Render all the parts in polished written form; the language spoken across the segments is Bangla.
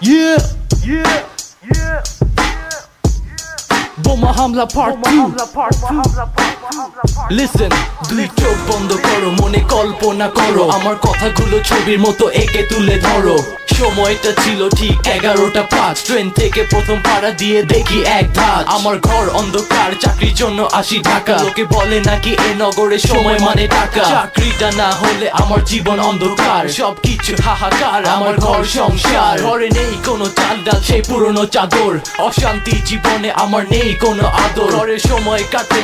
Yeah, yeah, yeah, বোমা হামলা পার্ট 2 Listen, দুই চোখ বন্ধ করো, মনে কল্পনা করো, আমার কথাগুলো ছবির মতো এঁকে তুলে ধরো। সময়টা ছিল ঠিক 11:05, ট্রেন থেকে প্রথম পাড়া দিয়ে দেখি এক ধাপ। আমার ঘর অন্ধকার, চাকরির জন্য আসি ঢাকা। লোকে বলে নাকি এ নগরে সময় মানে টাকা। চাকরিটা না হলে আমার জীবন অন্ধকার, সবকিছু হাহাকার, আমার ঘর সংসার। ঘরে নেই কোনো চাল ডাল, সেই পুরনো চাদর। অশান্তি জীবনে আমার নেই কোনো আদর। ঘরের সময় কাটে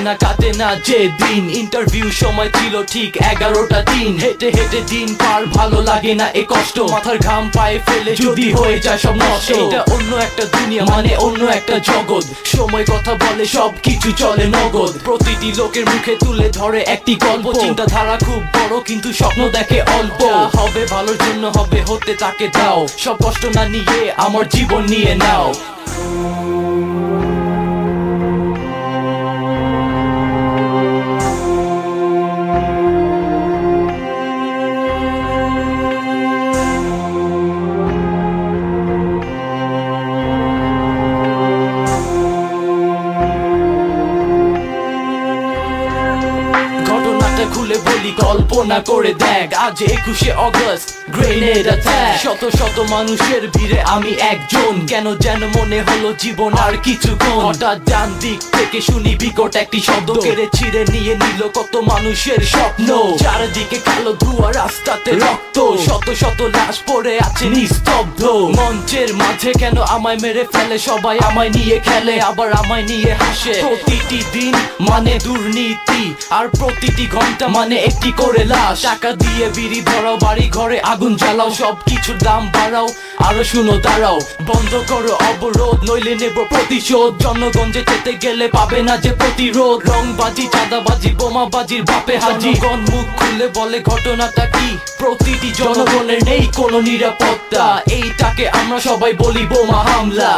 না যে দিন। ইন্টারভিউ সময় ছিল ঠিক 11টা দিন। হেঁটে হেঁটে দিন পার, ভালো লাগে না এ কষ্ট। মাথার ঘাম পায়ে ফেলে যদি হয়ে যায় সব নষ্ট। এটা অন্য একটা দুনিয়া, মানে অন্য একটা জগৎ। সময় কথা বলে, সব কিছু চলে নগদ। প্রতিটি লোকের মুখে তুলে ধরে একটি গল্প। চিন্তাধারা খুব বড়, কিন্তু স্বপ্ন দেখে অল্প। হবে ভালোর জন্য হবে, হতে তাকে দাও। সব কষ্ট না নিয়ে আমার জীবন নিয়ে নাও। খুলে বলি, কল্পনা করে দেখ, আজ 21শে অগস্ট, গ্রেনেড অ্যাটাক। শত শত মানুষের ভিড়ে আমি একজন। কেন যেন মনে হলো জীবন আর কিছুক্ষণ। হঠাৎ ডান দিক থেকে শুনি বিকট একটি শব্দ, কেড়ে ছিঁড়ে নিয়ে নিল কত মানুষের স্বপ্ন। চারদিকে কালো ধোঁয়া, রাস্তাতে রক্ত, শত শত লাশ পড়ে আছে নিস্তব্ধ। মঞ্চের মাঝে কেন আমায় মেরে ফেলে সবাই, আমায় নিয়ে খেলে আবার আমায় নিয়ে হাসে। প্রতিটি দিন মানে দুর্নীতি, আর প্রতিটি ঘন্টা মানে একটি করে লাশ। টাকা দিয়ে বিড়ি ধরাও, বাড়ি ঘরে আগুন জ্বালাও, সব কিছুর দাম বাড়াও। আরো শুনো দাঁড়াও, বন্ধ করো অবরোধ, নইলে নেব প্রতিশোধ। জনগঞ্জে যেতে গেলে পাবে না যে প্রতিরোধ। রংবাজি, চাঁদাবাজি, বোমাবাজির বাপে হাজি। জনগণ মুখ খুলে বলে ঘটনাটা কি, প্রতিটি জনগণের নেই কোনো নিরাপত্তা। এইটাকে আমরা সবাই বলি বোমা হামলা।